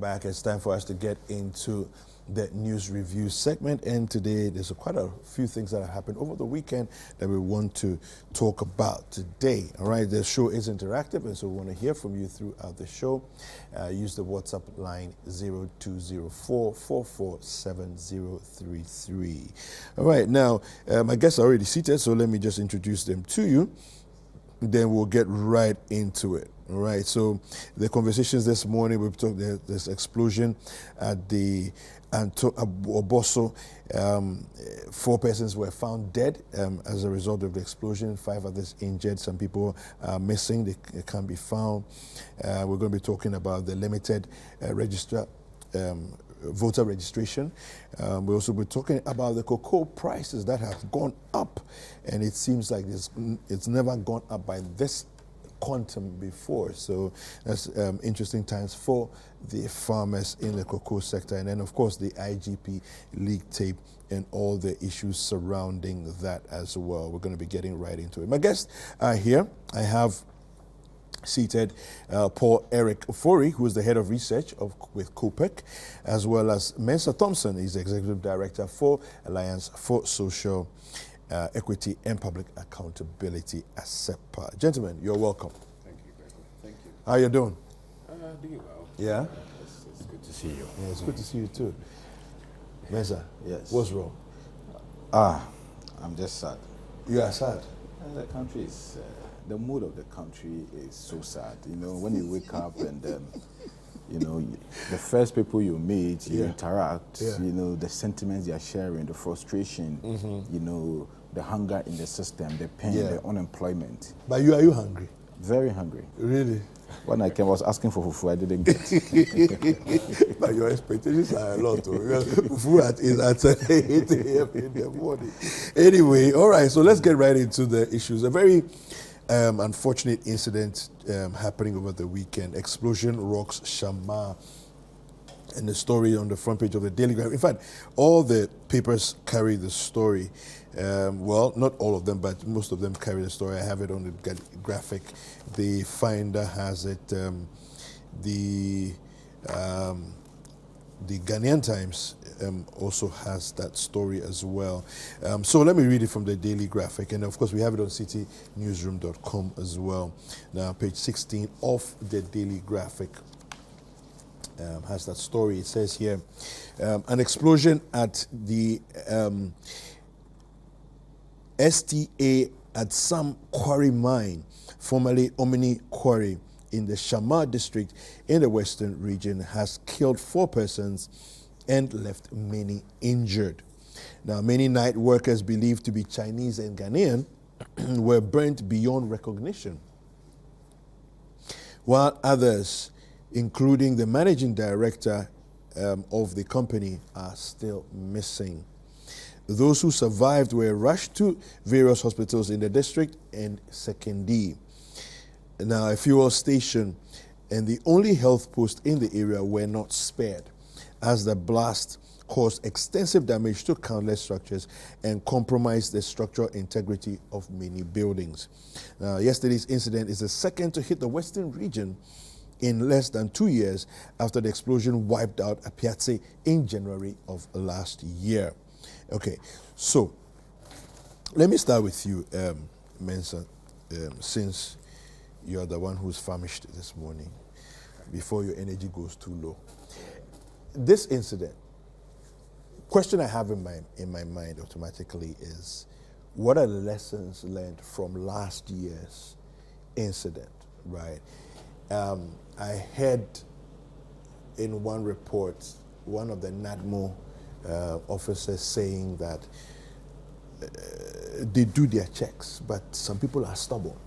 Back, it's time for us to get into the news review segment, and today there's quite a few things that have happened over the weekend that we want to talk about today. All right, the show is interactive, and so we want to hear from you throughout the show. Use the WhatsApp line 0204-447-033. All right, now my guests are already seated, so let me just introduce them to you. Then we'll get right into it. All right. So the conversations this morning, we've talked this explosion at the Anto-Boso. 4 persons were found dead as a result of the explosion. 5 others injured. Some people are missing. They can't be found. We're going to be talking about the limited voter registration. We'll also be talking about the cocoa prices that have gone up, and it seems like it's never gone up by this quantum before. So that's interesting times for the farmers in the cocoa sector. And then, of course, the IGP leak tape and all the issues surrounding that as well. We're going to be getting right into it. My guests are here. I have seated Paul Eric Ofori, who is the head of research with COPEC, as well as Mensa Thompson. He's the executive director for Alliance for Social Equity and Public Accountability, ASEPA. Gentlemen, you're welcome. Thank you, Gregory. Thank you. How you doing? Doing well. Yeah? It's good to see you. Yeah, it's good to see you too. Mensa, Yes. what's wrong? I'm just sad. You are sad. The country is, the mood of the country is so sad. You know, when you wake up and, the first people you meet, you interact, the sentiments you are sharing, the frustration, the hunger in the system, the pain, the unemployment. But are you hungry? Very hungry. Really? When I came, I was asking for fufu, I didn't get. But your expectations are a lot. Fufu is at 8 a.m. in the morning. Anyway, all right, so let's get right into the issues. A very unfortunate incident happening over the weekend. Explosion rocks Shama. And the story on the front page of the Daily Graphic. In fact, all the papers carry the story. Well, not all of them, but most of them carry the story. I have it on the graphic. The Finder has it. The Ghanaian Times also has that story as well. So let me read it from the Daily Graphic. And of course, we have it on citinewsroom.com as well. Now, page 16 of the Daily Graphic has that story. It says here, an explosion at the STA at some quarry mine, formerly Omni Quarry, in the Shama district in the western region, has killed 4 persons and left many injured. Now, many night workers believed to be Chinese and Ghanaian were burnt beyond recognition, while others, including the managing director of the company, are still missing. Those who survived were rushed to various hospitals in the district and Sekondi. Now, a fuel station and the only health post in the area were not spared, as the blast caused extensive damage to countless structures and compromised the structural integrity of many buildings. Now, yesterday's incident is the second to hit the western region in less than 2 years after the explosion wiped out a piazza in January of last year. Okay, so let me start with you, Mensa, since you're the one who's famished this morning, before your energy goes too low. This incident, question I have in my mind automatically is, what are the lessons learned from last year's incident, right? I heard in one report, one of the NADMO officers saying that they do their checks, but some people are stubborn.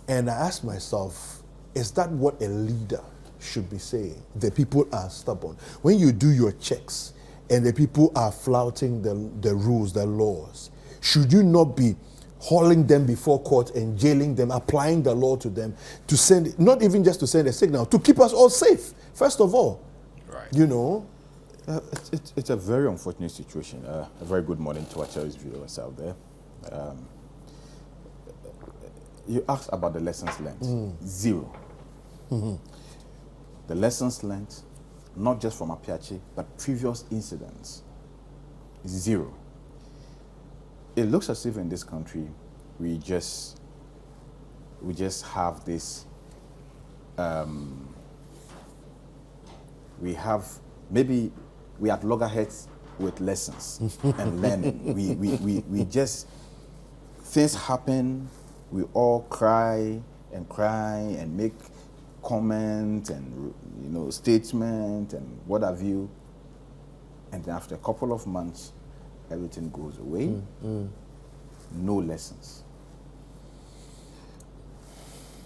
And I asked myself, is that what a leader should be saying? The people are stubborn. When you do your checks and the people are flouting the rules, the laws, should you not be hauling them before court and jailing them, applying the law to them, to send, not even just to send a signal, to keep us all safe, first of all? Right. You know? It's a very unfortunate situation. A very good morning to our cherished viewers out there. You asked about the lessons learned. Zero. the lessons learned, not just from Apiachi, but previous incidents, is zero. It looks as if in this country we just have this. We have loggerheads with lessons and learning. We just, things happen, we all cry and make comments and statements and what have you, and then after a couple of months everything goes away. No lessons.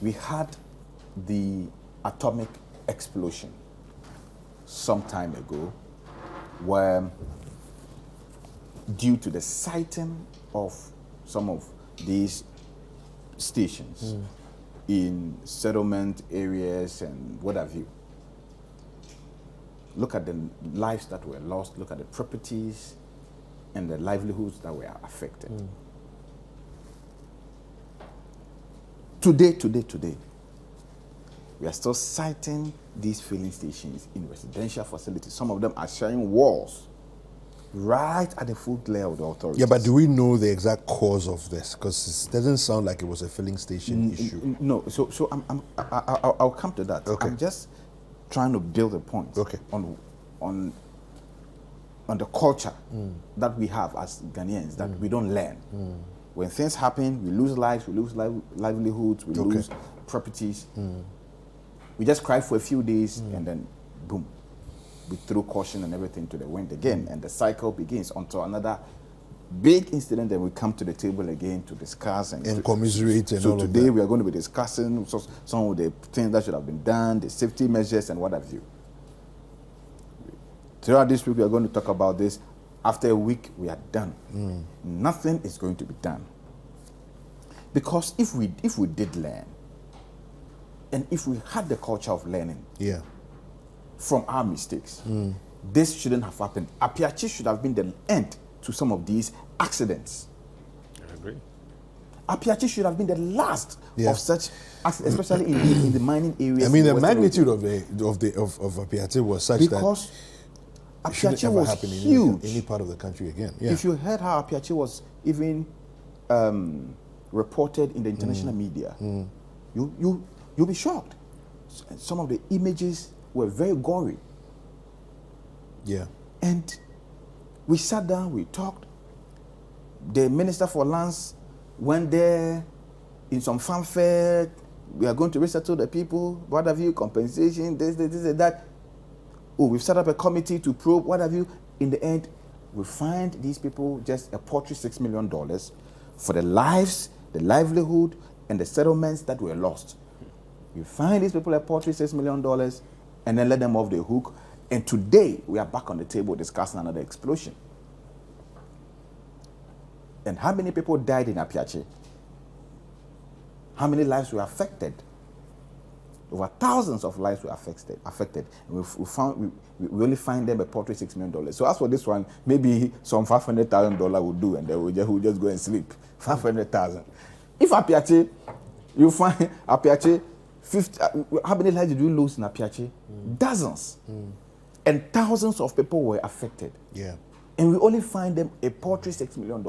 We had the atomic explosion some time ago, where due to the sighting of some of these stations in settlement areas and what have you, look at the lives that were lost, look at the properties and the livelihoods that were affected. Today, we are still siting these filling stations in residential facilities. Some of them are sharing walls right at the full glare of the authorities. Yeah, but do we know the exact cause of this? Because it doesn't sound like it was a filling station issue. No, so I'll come to that. Okay. I'm just trying to build a point on the culture that we have as Ghanaians, that we don't learn. When things happen, we lose lives, we lose livelihoods, we lose properties. We just cry for a few days and then boom, we throw caution and everything to the wind again, and the cycle begins until another big incident. Then we come to the table again to discuss and commiserate and all of that. So today we are going to be discussing some of the things that should have been done, the safety measures and what have you. Throughout this week we are going to talk about this. After a week we are done. Nothing is going to be done. Because if we did learn, and if we had the culture of learning from our mistakes, this shouldn't have happened. Apiachi should have been the end to some of these accidents. I agree. Apiachi should have been the last of such accidents, especially in the mining areas. I mean, the magnitude of Apiachi was such because that it shouldn't Apiachi ever was happen huge. in any part of the country again. If you heard how Apiachi was even reported in the international media, you'll be shocked. Some of the images were very gory. Yeah. And we sat down, we talked. The Minister for Lands went there in some fanfare. We are going to resettle the people. What have you? Compensation, this, and that. Oh, we've set up a committee to probe. What have you? In the end, we find these people just a paltry $6 million for the lives, the livelihood, and the settlements that were lost. You find these people a paltry $6 million and then let them off the hook. And today, we are back on the table discussing another explosion. And how many people died in Apiachi? How many lives were affected? Over thousands of lives were affected. And we only find them a paltry $6 million. So as for this one, maybe some $500,000 would do, and they will just go and sleep. 500,000. If Apiachi, you find Apiachi, 50, how many lives did we lose in Apiachi? Dozens. And thousands of people were affected. Yeah. And we only find them a paltry $6 million.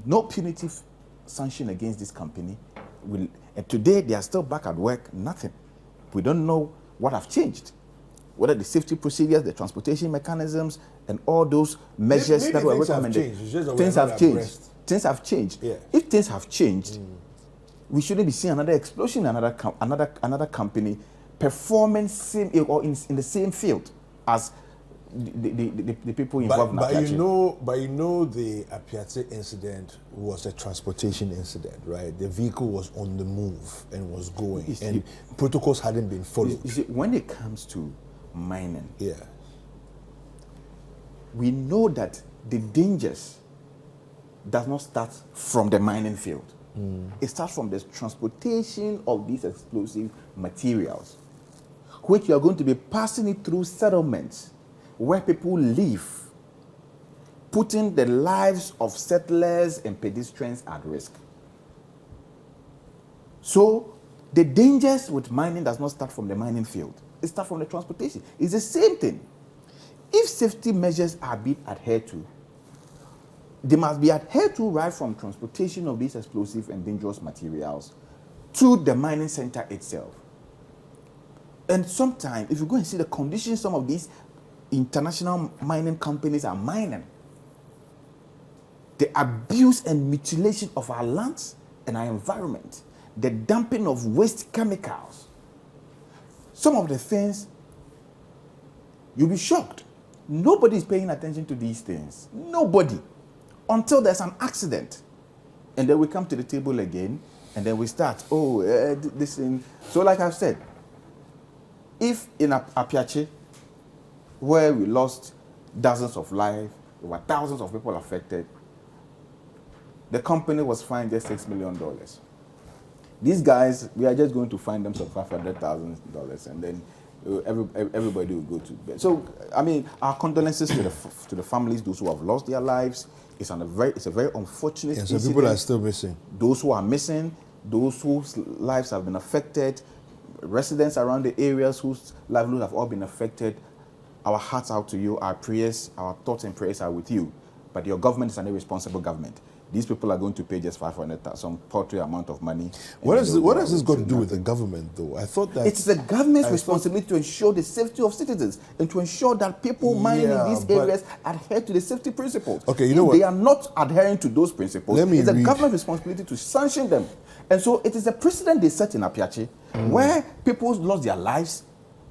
No punitive sanction against this company. And today they are still back at work, nothing. We don't know what have changed. Whether the safety procedures, the transportation mechanisms, and all those measures maybe that were things have recommended. changed. It's just that Things we're not have changed. abreast. Things have changed. Yeah. If things have changed, we shouldn't be seeing another explosion in another company performing in the same field as the people involved in Apiachi. But you know the Apiachi incident was a transportation incident, right? The vehicle was on the move and was going, and protocols hadn't been followed. You see, when it comes to mining, Yeah. we know that the dangers does not start from the mining field. It starts from the transportation of these explosive materials, which you are going to be passing it through settlements where people live, putting the lives of settlers and pedestrians at risk. So The dangers with mining does not start from the mining field. It starts from the transportation. It's the same thing. If safety measures are being adhered to, they must be adhered to right from transportation of these explosive and dangerous materials to the mining center itself. And sometimes, if you go and see the conditions some of these international mining companies are mining, the abuse and mutilation of our lands and our environment, the dumping of waste chemicals, some of the things, you'll be shocked. Nobody is paying attention to these things. Nobody. Until there's an accident. And then we come to the table again, and then we start, this thing. So like I've said, if in Apiache, where we lost dozens of lives, there were thousands of people affected, the company was fined just $6 million. These guys, we are just going to fine them some $500,000, and then everybody will go to bed. So, I mean, our condolences to the families, those who have lost their lives. It's a very unfortunate and incident. some people are still missing. Those who are missing, those whose lives have been affected, residents around the areas whose livelihoods have all been affected. Our hearts out to you, our prayers, our thoughts and prayers are with you. But your government is an irresponsible government. These people are going to pay just 500,000, some paltry amount of money. What has this got to do with the government, though? I thought that it's the government's responsibility to ensure the safety of citizens and to ensure that people mining in these areas adhere to the safety principles. Okay, you know what? They are not adhering to those principles. It's the read. government's responsibility to sanction them. And so it is the precedent they set in Apiache, where people lost their lives,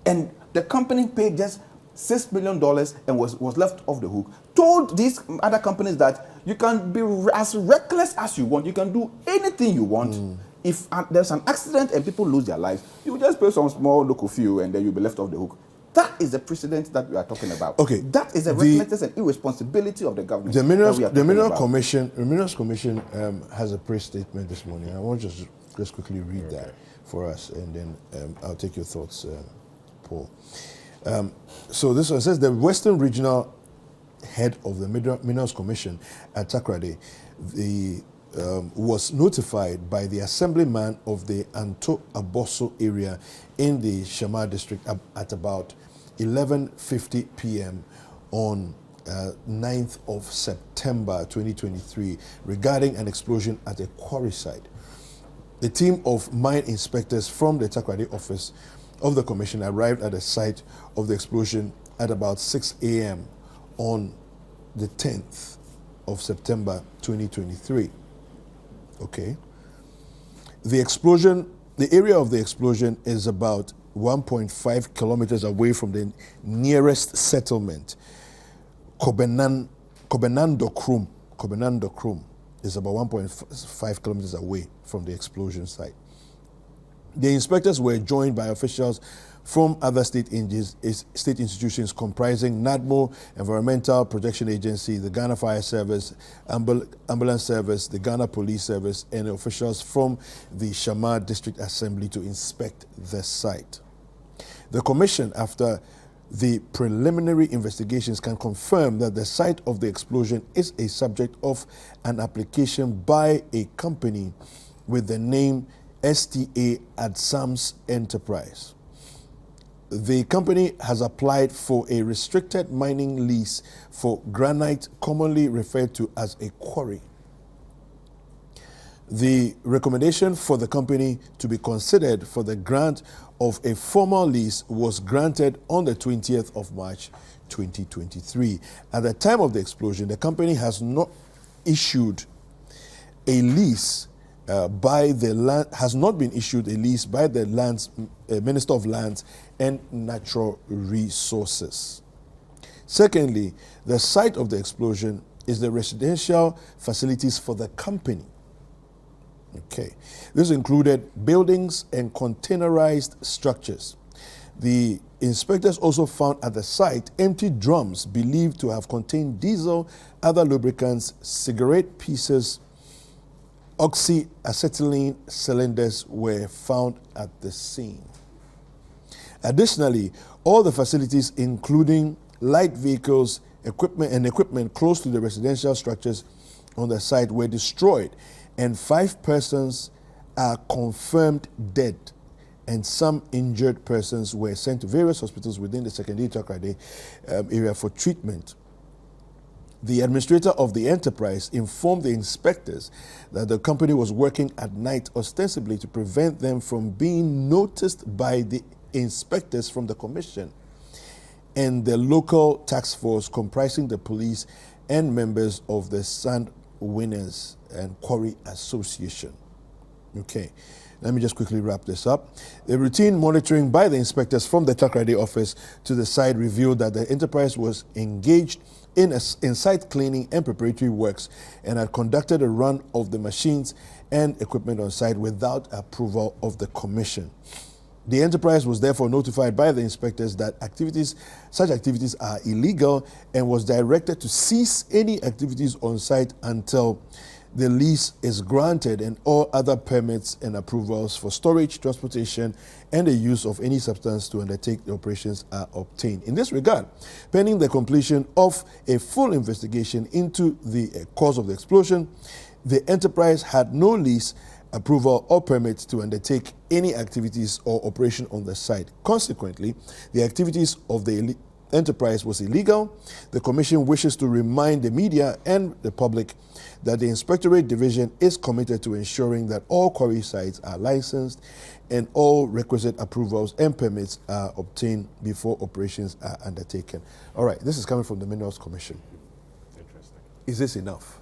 and the company paid just $6 million and was left off the hook. Told these other companies that you can be as reckless as you want. You can do anything you want. If there's an accident and people lose their lives, you just pay some small local fee and then you'll be left off the hook. That is the precedent that we are talking about. Okay. That is the recklessness and irresponsibility of the government. The Minerals Commission has a press statement this morning. I want to just quickly read that for us, and then I'll take your thoughts, Paul. So this one says the Western Regional Head of the Minerals Commission at Takoradi was notified by the assemblyman of the Anto-Boso area in the Shama district at about 11:50 p.m. on 9th of September 2023 regarding an explosion at a quarry site. The team of mine inspectors from the Takoradi office of the commission arrived at the site of the explosion at about 6 a.m. on the 10th of September 2023. Okay. The area of the explosion is about 1.5 kilometers away from the nearest settlement. Kobenando Krum is about 1.5 kilometers away from the explosion site. The inspectors were joined by officials from other state institutions comprising NADMO, Environmental Protection Agency, the Ghana Fire Service, Ambulance Service, the Ghana Police Service, and officials from the Shama District Assembly to inspect the site. The commission, after the preliminary investigations, can confirm that the site of the explosion is a subject of an application by a company with the name STA Adsams Enterprise. The company has applied for a restricted mining lease for granite, commonly referred to as a quarry. The recommendation for the company to be considered for the grant of a formal lease was granted on the 20th of March 2023. At the time of the explosion, the company has not issued a lease has not been issued a lease by the Minister of Lands and Natural Resources. Secondly, the site of the explosion is the residential facilities for the company. Okay. This included buildings and containerized structures. The inspectors also found at the site empty drums believed to have contained diesel, other lubricants, cigarette pieces. Oxyacetylene cylinders were found at the scene. Additionally, all the facilities, including light vehicles, equipment close to the residential structures on the site, were destroyed, and 5 persons are confirmed dead, and some injured persons were sent to various hospitals within the Secondary Takoradi area for treatment. The administrator of the enterprise informed the inspectors that the company was working at night ostensibly to prevent them from being noticed by the inspectors from the commission and the local task force comprising the police and members of the Sand Winners and Quarry Association. Okay, let me just quickly wrap this up. The routine monitoring by the inspectors from the Takoradi office to the site revealed that the enterprise was engaged in site cleaning and preparatory works and had conducted a run of the machines and equipment on site without approval of the commission. The enterprise was therefore notified by the inspectors that such activities are illegal and was directed to cease any activities on site until the lease is granted and all other permits and approvals for storage, transportation, and the use of any substance to undertake the operations are obtained. In this regard, pending the completion of a full investigation into the cause of the explosion, the enterprise had no lease, approval, or permit to undertake any activities or operation on the site. Consequently, the activities of the enterprise was illegal. The Commission wishes to remind the media and the public that the Inspectorate Division is committed to ensuring that all quarry sites are licensed and all requisite approvals and permits are obtained before operations are undertaken. All right, this is coming from the Minerals Commission. Interesting. Is this enough?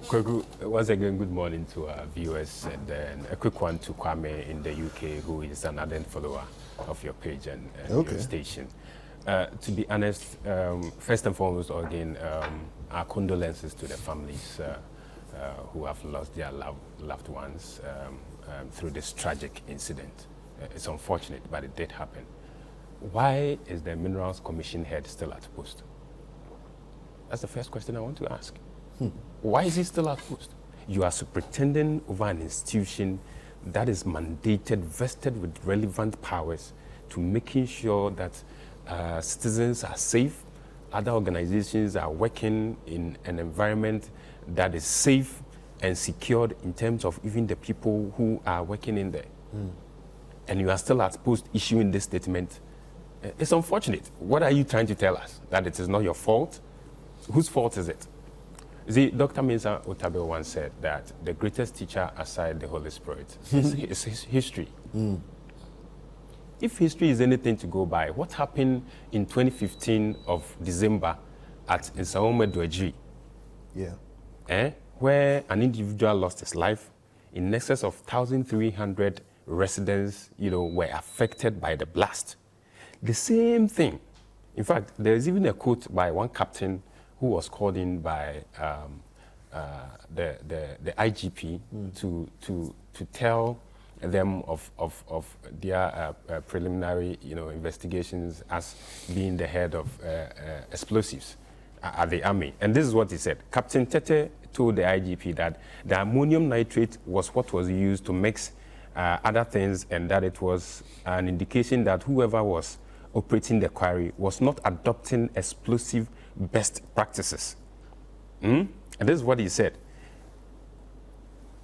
Kweku, once again, good morning to our viewers, and then a quick one to Kwame in the UK, who is an ardent follower of your page and your station. To be honest, first and foremost, again, our condolences to the families who have lost their loved ones through this tragic incident. It's unfortunate, but it did happen. Why is the Minerals Commission head still at post? That's the first question I want to ask. Why is he still at post? You are superintending over an institution that is mandated, vested with relevant powers to making sure that citizens are safe, other organizations are working in an environment that is safe and secured in terms of even the people who are working in there. And you are still at post issuing this statement. It's unfortunate. What are you trying to tell us? That it is not your fault? Whose fault is it? See, Dr. Mensa Otabil once said that the greatest teacher aside the Holy Spirit is history. If history is anything to go by, what happened in 2015 of December at Nsaome Dwejiri? Yeah. Where an individual lost his life, in excess of 1,300 residents, were affected by the blast. The same thing. In fact, there is even a quote by one captain who was called in by the IGP to tell them of their preliminary investigations as being the head of explosives at the army. And this is what he said. Captain Tete told the IGP that the ammonium nitrate was what was used to mix other things, and that it was an indication that whoever was operating the quarry was not adopting explosive best practices. And this is what he said.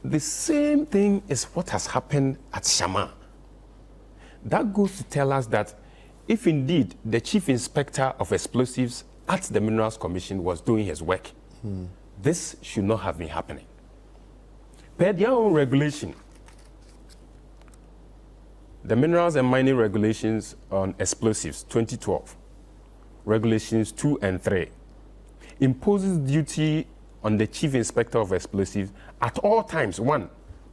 The same thing is what has happened at Shama. That goes to tell us that if indeed the chief inspector of explosives at the Minerals Commission was doing his work, this should not have been happening. Per their own regulation, the Minerals and Mining Regulations on Explosives 2012, Regulations 2 and 3, imposes duty on the Chief Inspector of Explosives at all times, 1,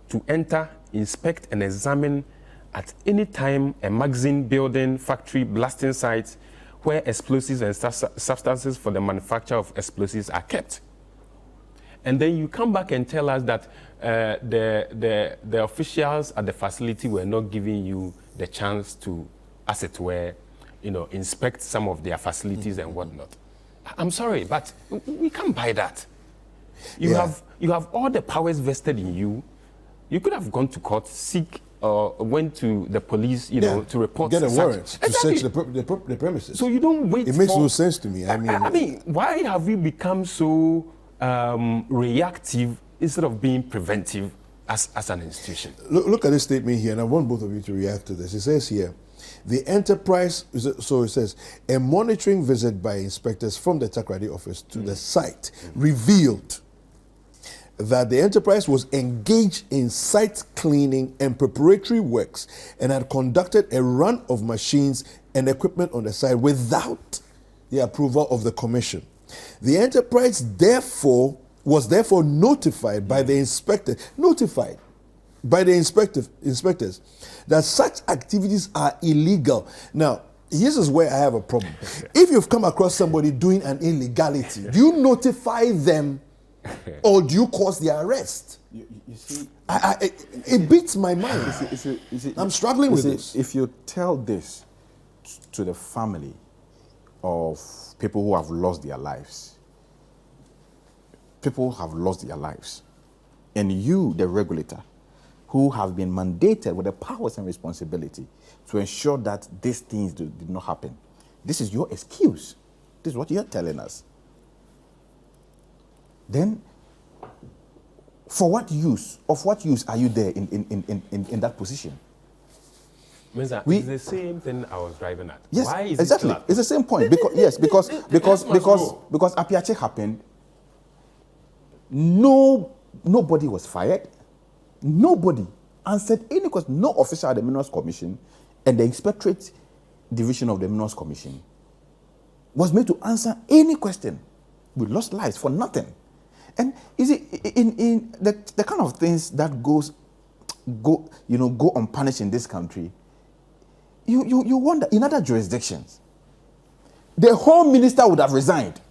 to enter, inspect, and examine at any time a magazine, building, factory, blasting sites where explosives and substances for the manufacture of explosives are kept. And then you come back and tell us that the officials at the facility were not giving you the chance to, as it were, inspect some of their facilities and whatnot. I'm sorry, but we can't buy that. You have all the powers vested in you. You could have gone to court, seek, went to the police, to report. Get a warrant to search the premises. So you don't wait. It makes no sense to me. I mean, why have we become so reactive instead of being preventive as an institution. Look at this statement here, and I want both of you to react to this. It says here, the enterprise, so it says, a monitoring visit by inspectors from the Takoradi office to the site revealed that the enterprise was engaged in site cleaning and preparatory works and had conducted a run of machines and equipment on the site without the approval of the commission. The enterprise was therefore notified by the inspectors that such activities are illegal. Now, this is where I have a problem. If you've come across somebody doing an illegality, do you notify them or do you cause their arrest? You see, it beats my mind. I'm struggling with this. If you tell this to the family of people who have lost their lives, and you, the regulator, who have been mandated with the powers and responsibility to ensure that these things did not happen, this is your excuse. This is what you're telling us. Then, for what use? Of what use are you there in that position? It's the same thing I was driving at. Yes, why is exactly. It's the same point. Because Apiache happened. Nobody was fired. Nobody answered any question. No officer at the Minerals Commission and the Inspectorate Division of the Minerals Commission was made to answer any question. We lost lives for nothing. And is it in the kind of things that go unpunished in this country? You wonder, in other jurisdictions, the Home Minister would have resigned.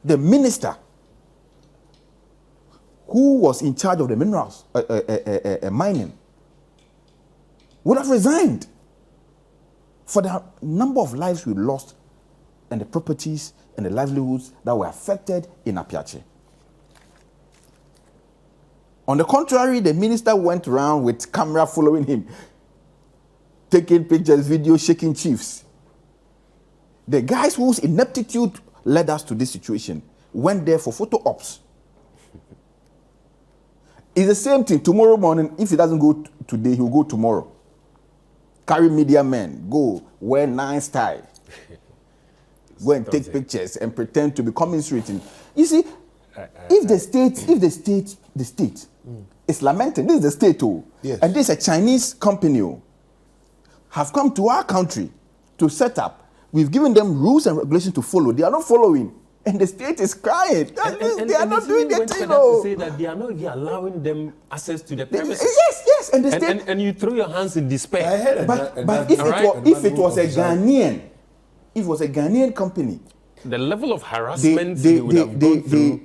The minister who was in charge of the minerals mining would have resigned for the number of lives we lost and the properties and the livelihoods that were affected in Apiache. On the contrary, the minister went around with camera following him, taking pictures, video, shaking chiefs. The guys whose ineptitude led us to this situation went there for photo ops. It's the same thing. Tomorrow morning, if he doesn't go today, he'll go tomorrow. Carry media men, go, wear nice tie. Go and take pictures and pretend to be commiserating. You see, if the state is lamenting, this is the state, yes. And this is a Chinese company, have come to our country to set up. We've given them rules and regulations to follow. They are not following. And the state is crying. They are not doing their thing. To say that they are not even allowing them access to the premises. Yes. And the state. And you throw your hands in despair. I heard but if it was a Ghanaian company, the level of harassment they would have gone through.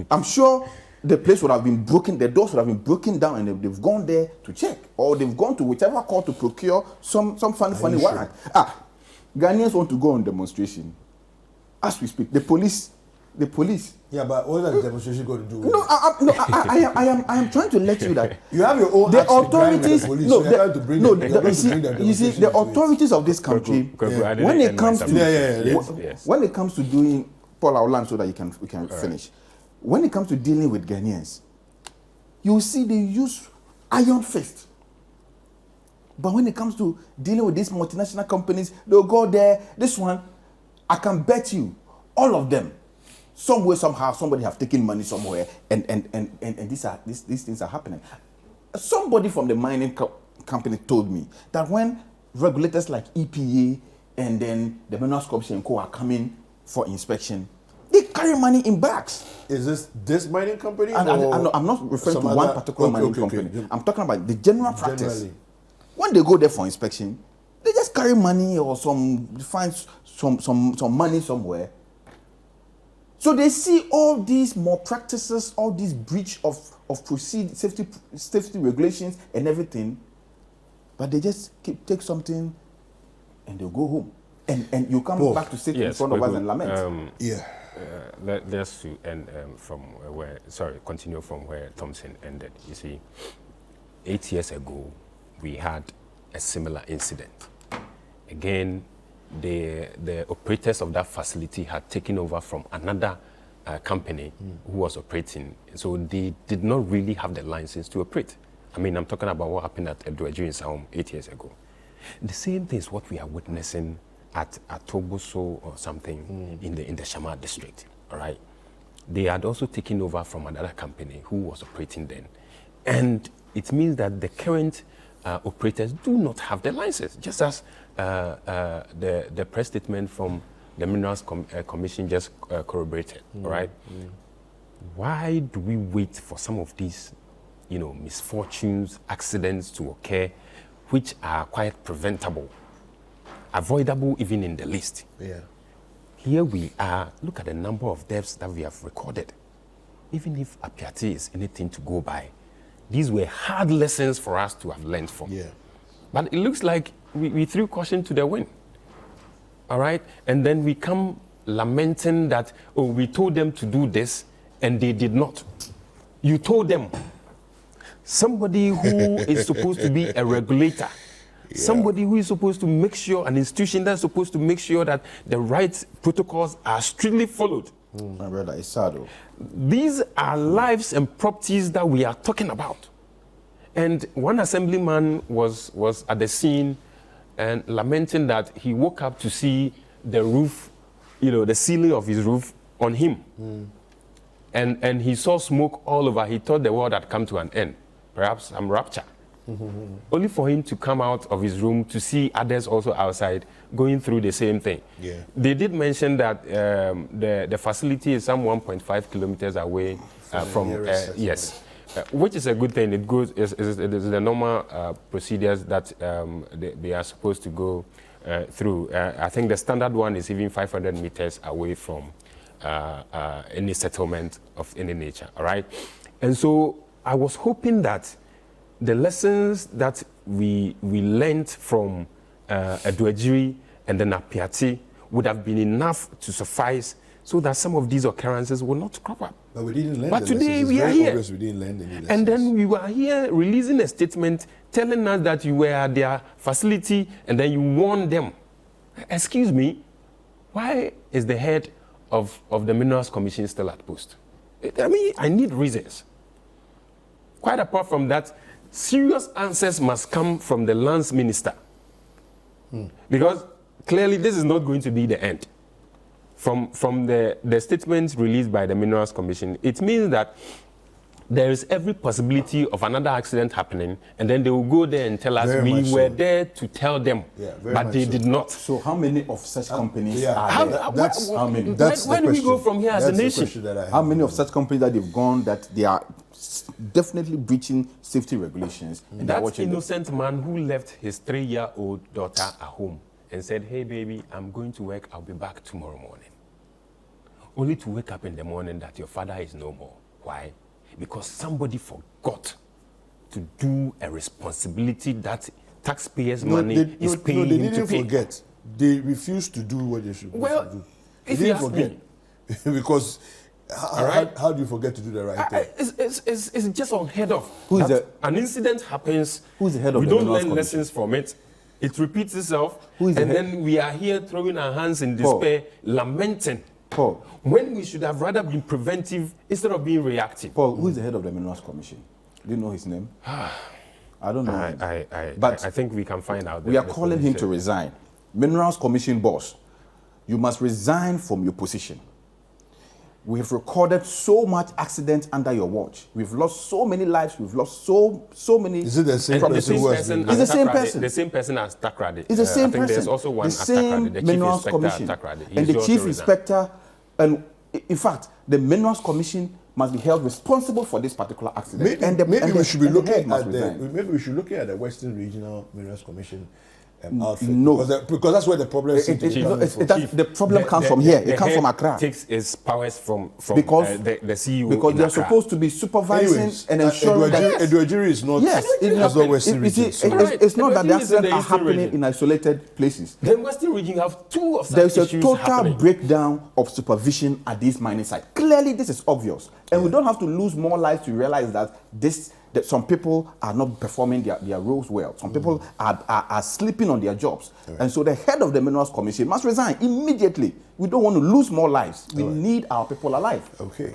I'm sure the place would have been broken, the doors would have been broken down, and they've gone there to check, or they've gone to whichever court to procure some funny warrant. Ghanaians want to go on demonstration. As we speak, the police. Yeah, but what is the demonstration going to do? No, I am trying to let you that you have your own. The authorities. You see, the authorities of this country, when it comes to doing, Paul, I'll land so that we can finish. When it comes to dealing with Ghanaians, you see they use iron fist. But when it comes to dealing with these multinational companies, they'll go there. This one, I can bet you, all of them, some way, somehow, somebody have taken money somewhere, and these things are happening. Somebody from the mining company told me that when regulators like EPA and then the Minerals Commission are coming for inspection, they carry money in bags. Is this mining company? I'm not referring to one particular mining company. Okay. I'm talking about the general practice. Generally. When they go there for inspection, they just carry money or find some money somewhere. So they see all these malpractices, all these breach of safety regulations and everything, but they just take something and they'll go home. And you come back to sit in front of us and lament. Let's end continue from where Thompson ended. You see, 8 years ago, we had a similar incident. Again, the operators of that facility had taken over from another company who was operating. So they did not really have the license to operate. I mean, I'm talking about what happened at Edwardju in Saum 8 years ago. The same thing is what we are witnessing at Anto-Boso or something in the Shama district, all right? They had also taken over from another company who was operating then. And it means that the current operators do not have the license, just as the press statement from the Minerals Commission just corroborated, all right? Why do we wait for some of these, misfortunes, accidents to occur, which are quite preventable, avoidable even in the list? Yeah. Here we are, look at the number of deaths that we have recorded. Even if Apiati is anything to go by, these were hard lessons for us to have learned from. Yeah. But it looks like we threw caution to the wind. All right? And then we come lamenting that, oh, we told them to do this and they did not. You told them. Somebody who is supposed to be a regulator, somebody who is supposed to make sure, an institution that's supposed to make sure that the right protocols are strictly followed. My brother, it's sad though. These are lives and properties that we are talking about. And one assemblyman was at the scene and lamenting that he woke up to see the roof, the ceiling of his roof on him. And he saw smoke all over. He thought the world had come to an end, perhaps some rapture. Only for him to come out of his room to see others also outside going through the same thing. Yeah. They did mention that the facility is some 1.5 kilometers away from, yes, which is a good thing. It goes, it is the normal procedures that they are supposed to go through. I think the standard one is even 500 meters away from any settlement of any nature, all right? And so I was hoping that the lessons that we learned from Edwardju and then Apiati would have been enough to suffice so that some of these occurrences will not crop up. But we didn't learn. But today we are here. We didn't learn any lessons. And then we were here releasing a statement telling us that you were at their facility and then you warned them. Excuse me, why is the head of the Minerals Commission still at post? I mean, I need reasons. Quite apart from that, serious answers must come from the lands minister. Because clearly this is not going to be the end. From the statements released by the Minerals Commission, it means that there is every possibility of another accident happening, and then they will go there and tell us we were there to tell them, but they did not. So how many of such companies are there? How many? Where do we go from here as a nation? How many of such companies that they've gone that they are definitely breaching safety regulations? And that innocent man who left his 3-year-old daughter at home and said, hey baby, I'm going to work, I'll be back tomorrow morning. Only to wake up in the morning that your father is no more. Why? Because somebody forgot to do a responsibility that taxpayers' money is paying him to pay. They didn't forget. They refused to do what they should do. Well, if you ask me. Because how do you forget to do the right thing? It's just unheard of. An incident happens. Who's the head of we the don't Minerals learn Commission? lessons from it. It repeats itself. Then we are here throwing our hands in despair, lamenting. Paul, when we should have rather been preventive instead of being reactive. Paul, who is the head of the Minerals Commission? Do you know his name? I don't know. But I think we can find out. We are calling him to resign. Minerals Commission boss, you must resign from your position. We have recorded so much accident under your watch. We've lost so many lives. We've lost so many. Is it the same person who has been? It's the same person. The same person as Takrady. It's the same I think person. There's also one the same the Minerals Chief Commission. Takrady. And the Chief Inspector, and in fact, the Minerals Commission must be held responsible for this particular accident. Maybe we should be looking at the Western Regional Minerals Commission outfit. No, because that's where the problem is. The problem comes from here. It comes from Accra. Takes its powers from because the CEO. Because they're supposed to be supervising and ensuring that Edwardju is not. Yes, it's not Western Region. It's not that the accidents are happening in isolated places. The Western Region have two of such issues. There's a total happening. breakdown of supervision at these mining sites. Clearly, this is obvious, and we don't have to lose more lives to realize that the that some people are not performing their roles well. Some people are sleeping on their jobs. Right. And so the head of the Minerals Commission must resign immediately. We don't want to lose more lives. We need our people alive. Okay.